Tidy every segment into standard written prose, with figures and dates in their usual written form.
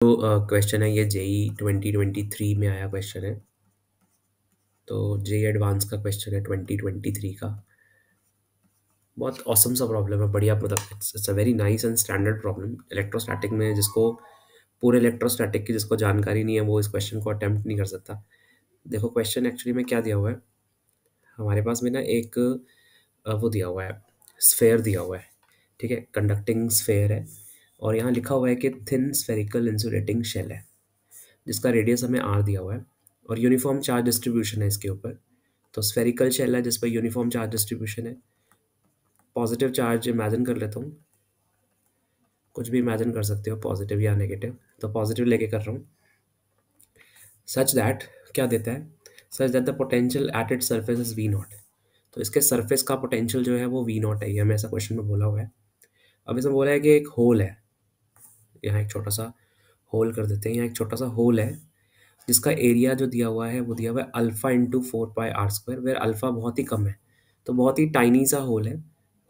तो क्वेश्चन है ये जेई 2023 में आया क्वेश्चन है। तो जेई एडवांस का क्वेश्चन है 2023 का। बहुत ऑसम सा प्रॉब्लम है, बढ़िया, मतलब it's a very nice and standard problem. Electrostatic में जिसको पूरे इलेक्ट्रोस्टैटिक की जिसको जानकारी नहीं है वो इस क्वेश्चन को अटेम्प्ट नहीं कर सकता। देखो क्वेश्चन एक्चुअली में क्या दिया हुआ है। हमारे पास में ना एक वो दिया हुआ है, स्फेयर दिया हुआ है। ठीक है, कंडक्टिंग स्फेयर है और यहाँ लिखा हुआ है कि थिन स्फेरिकल इंसुलेटिंग शेल है जिसका रेडियस हमें आर दिया हुआ है और यूनिफॉर्म चार्ज डिस्ट्रीब्यूशन है इसके ऊपर। तो स्फेरिकल शेल है जिस पर यूनिफॉर्म चार्ज डिस्ट्रीब्यूशन है। पॉजिटिव चार्ज इमेजिन कर लेता हूँ, कुछ भी इमेजिन कर सकते हो, पॉजिटिव या नेगेटिव। तो पॉजिटिव लेके कर रहा हूँ। सच दैट क्या देता है, such that the potential at it surface is we not. तो इसके सरफेस का पोटेंशियल जो है वो वी नॉट है, ये हमें ऐसा क्वेश्चन में बोला हुआ है। अब इसमें बोला है कि एक होल है, यहाँ एक छोटा सा होल कर देते हैं। यहाँ एक छोटा सा होल है जिसका एरिया जो दिया हुआ है वो दिया हुआ है alpha into 4 pi r square, where alpha बहुत ही कम है। तो बहुत ही टाइनी सा होल है।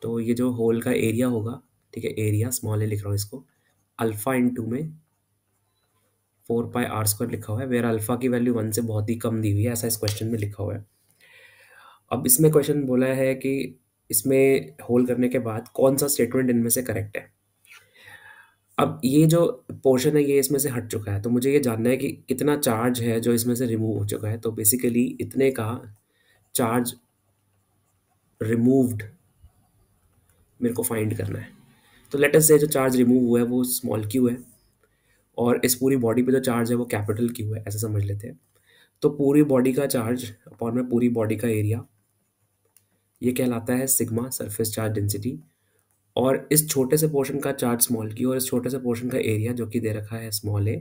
तो ये जो होल का एरिया होगा, ठीक है, एरिया स्मॉल ए लिख रहा हूँ इसको, अल्फा इंटू में 4 पाई r स्क्वायर लिखा हुआ है, वेयर अल्फा की वैल्यू 1 से बहुत ही कम दी हुई है, ऐसा इस क्वेश्चन में लिखा हुआ है। अब इसमें क्वेश्चन बोला है कि इसमें होल करने के बाद कौन सा स्टेटमेंट इनमें से करेक्ट है। अब ये जो पोर्शन है ये इसमें से हट चुका है, तो मुझे ये जानना है कि कितना चार्ज है जो इसमें से रिमूव हो चुका है। तो बेसिकली इतने का चार्ज रिमूव्ड मेरे को फाइंड करना है। तो लेट अस से जो चार्ज रिमूव हुआ है वो स्मॉल क्यू है और इस पूरी बॉडी पे जो चार्ज है वो कैपिटल क्यू है, ऐसे समझ लेते हैं। तो पूरी बॉडी का चार्ज अपॉन में पूरी बॉडी का एरिया, ये कहलाता है सिग्मा, सरफेस चार्ज डेंसिटी। और इस छोटे से पोर्शन का चार्ज स्मॉल क्यू और इस छोटे से पोर्शन का एरिया जो कि दे रखा है स्मॉल ए,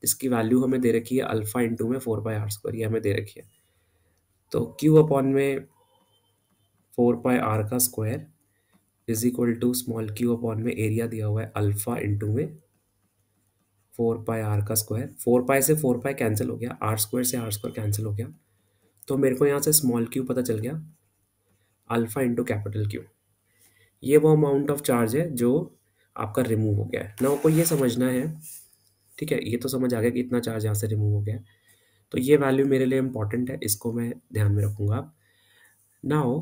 जिसकी वैल्यू हमें दे रखी है अल्फा इंटू में 4 पाई r स्क्वायर, ये हमें दे रखी है। तो क्यू अपॉन में 4 पाई r का square is equal to small Q upon में एरिया दिया हुआ है अल्फा इंटू में 4 पाई r का स्क्वायर। 4 पाई से 4 पाई कैंसिल हो गया, r स्क्वायर से r स्क्वायर कैंसिल हो गया। तो मेरे को यहाँ से स्मॉल क्यू पता चल गया, अल्फा इंटू कैपिटल क्यू। ये वो अमाउंट ऑफ चार्ज है जो आपका रिमूव हो गया है ना। आपको ये समझना है, ठीक है, ये तो समझ आ गया कि इतना चार्ज यहाँ से रिमूव हो गया है। तो ये वैल्यू मेरे लिए इंपॉर्टेंट है, इसको मैं ध्यान में रखूँगा। नाउ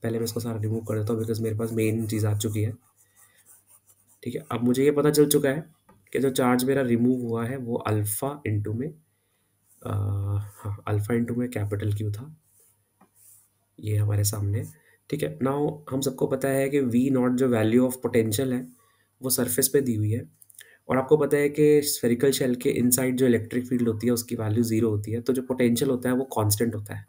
पहले मैं इसको सारा रिमूव कर देता हूँ बिकॉज मेरे पास मेन चीज़ आ चुकी है। ठीक है, अब मुझे ये पता चल चुका है कि जो चार्ज मेरा रिमूव हुआ है वो अल्फ़ा इंटू में हाँ, अल्फ़ा इंटू में कैपिटल क्यू था, ये हमारे सामने। ठीक है, नाउ हम सबको पता है कि वी नॉट जो वैल्यू ऑफ पोटेंशियल है वो सरफेस पे दी हुई है और आपको पता है कि स्फेरिकल शेल के इनसाइड जो इलेक्ट्रिक फील्ड होती है उसकी वैल्यू 0 होती है। तो जो पोटेंशियल होता है वो कांस्टेंट होता है।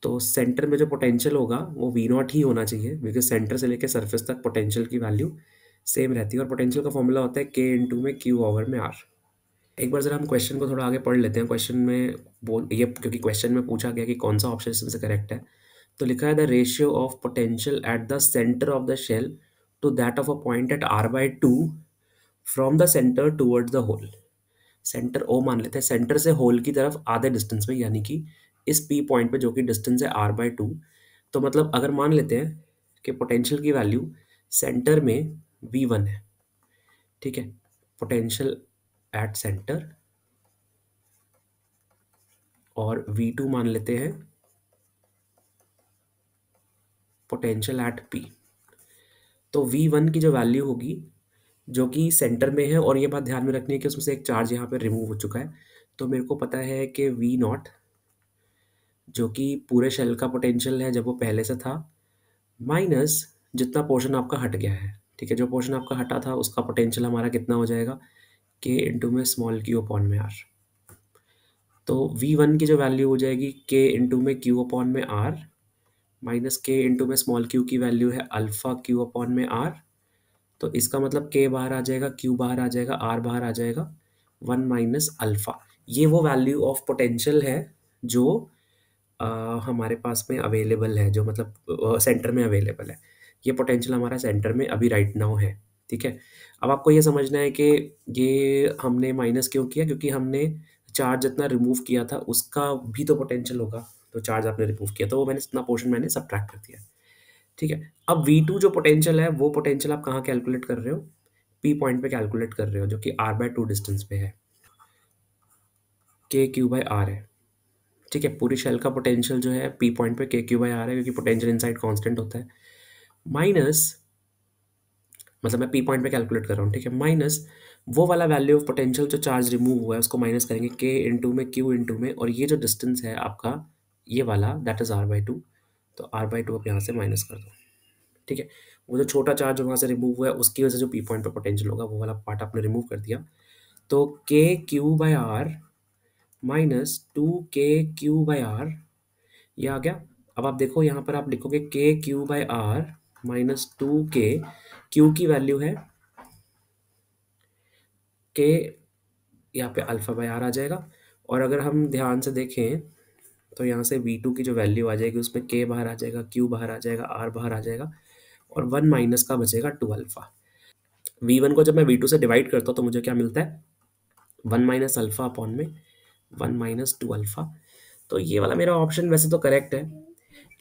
तो सेंटर में जो पोटेंशियल होगा वो वी नॉट ही होना चाहिए बिकॉज सेंटर से लेकर सरफेस तक पोटेंशियल की वैल्यू सेम रहती है और पोटेंशियल का फॉर्मूला होता है के इंटू में क्यू ओवर में आर। एक बार जरा हम क्वेश्चन को थोड़ा आगे पढ़ लेते हैं। क्वेश्चन में बोल ये, क्योंकि क्वेश्चन में पूछा गया कि कौन सा ऑप्शन इसमें से करेक्ट है। तो लिखा है the ratio of potential at the centre of the shell to that of a point at r/2 from the centre towards the hole. Centre O मान लेते हैं, सेंटर से होल की तरफ आधे डिस्टेंस में, यानी कि इस पी पॉइंट पे जो कि डिस्टेंस है r/2। तो मतलब अगर मान लेते हैं कि पोटेंशियल की वैल्यू सेंटर में v1 है, ठीक है, पोटेंशियल एट सेंटर, और v2 मान लेते हैं पोटेंशियल एट p। तो v1 की जो वैल्यू होगी जो कि सेंटर में है, और ये बात ध्यान में रखनी है कि उसमें से एक चार्ज यहाँ पे रिमूव हो चुका है। तो मेरे को पता है कि v नॉट जो कि पूरे शेल का पोटेंशियल है जब वो पहले से था, माइनस जितना पोर्शन आपका हट गया है। ठीक है, जो पोर्शन आपका हटा था उसका पोटेंशियल हमारा कितना हो जाएगा, के इंटू में स्मॉल क्यू अपॉन में आर। तो v1 की जो वैल्यू हो जाएगी के इंटू में क्यू अपॉन में आर, माइनस के इंटू में स्मॉल क्यू की वैल्यू है अल्फा क्यू अपॉन में आर। तो इसका मतलब के बाहर आ जाएगा, क्यू बाहर आ जाएगा, आर बाहर आ जाएगा, 1 माइनस अल्फा। ये वो वैल्यू ऑफ पोटेंशियल है जो अ, हमारे पास में अवेलेबल है, जो मतलब सेंटर में अवेलेबल है। ये पोटेंशियल हमारा सेंटर में अभी राइट नाउ है। ठीक है, अब आपको ये समझना है कि ये हमने माइनस क्यों किया, क्योंकि हमने चार्ज जितना रिमूव किया था उसका भी तो पोटेंशियल होगा। तो चार्ज आपने रिमूव किया तो वो मैंने इतना पोर्शन मैंने सब्ट्रैक्ट कर दिया। ठीक है, अब V2 जो पोटेंशियल है वो पोटेंशियल आप कहाँ कैलकुलेट कर रहे हो, पी पॉइंट पे कैलकुलेट कर रहे हो जो कि r/2 डिस्टेंस पे है, के क्यू बाई आर है। ठीक है, पूरी शेल का पोटेंशियल जो है पी पॉइंट पे के क्यू बाई आर है, क्योंकि पोटेंशियल इनसाइड कांस्टेंट होता है, माइनस, मतलब मैं पी पॉइंट पे कैलकुलेट कर रहा हूँ, ठीक है, माइनस वो वाला वैल्यू ऑफ पोटेंशियल जो चार्ज रिमूव हुआ है उसको माइनस करेंगे के इंटू में क्यू इंटू में, और ये जो डिस्टेंस है आपका ये वाला दैट इज r/2, तो r/2 आप यहाँ से माइनस कर दो। ठीक है, वो जो छोटा चार्ज वहाँ से रिमूव हुआ है उसकी वजह से जो पी पॉइंट पे पोटेंशियल होगा वो वाला पार्ट आपने रिमूव कर दिया, तो के Q by are minus 2k/r ये आ गया। अब आप देखो यहाँ पर आप लिखोगे k/r माइनस 2k, क्यू की वैल्यू है k, यहाँ पे अल्फा बाई आर आ जाएगा, और अगर हम ध्यान से देखें तो यहाँ से V2 की जो वैल्यू आ जाएगी उसमें k बाहर आ जाएगा, q बाहर आ जाएगा, r बाहर आ जाएगा, और 1 माइनस का बचेगा 2 अल्फा। V1 को जब मैं V2 से डिवाइड करता हूँ तो मुझे क्या मिलता है, 1 माइनस अल्फा अपॉन में 1 माइनस 2 अल्फा। तो ये वाला मेरा ऑप्शन वैसे तो करेक्ट है,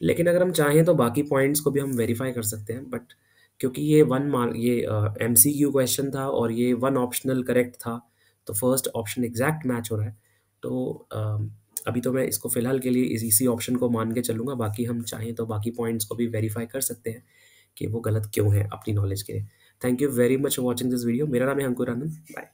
लेकिन अगर हम चाहें तो बाकी पॉइंट्स को भी हम वेरीफाई कर सकते हैं, बट क्योंकि ये वन मार्क ये MCQ क्वेश्चन था और ये वन ऑप्शनल करेक्ट था, तो फर्स्ट ऑप्शन एग्जैक्ट मैच हो रहा है। तो अभी तो मैं इसको फिलहाल के लिए इसी ऑप्शन को मान के चलूंगा, बाकी हम चाहें तो बाकी पॉइंट्स को भी वेरीफाई कर सकते हैं कि वो गलत क्यों है अपनी नॉलेज के लिए। Thank you very much for watching this video. मेरा नाम है अंकुर आनंद। बाय।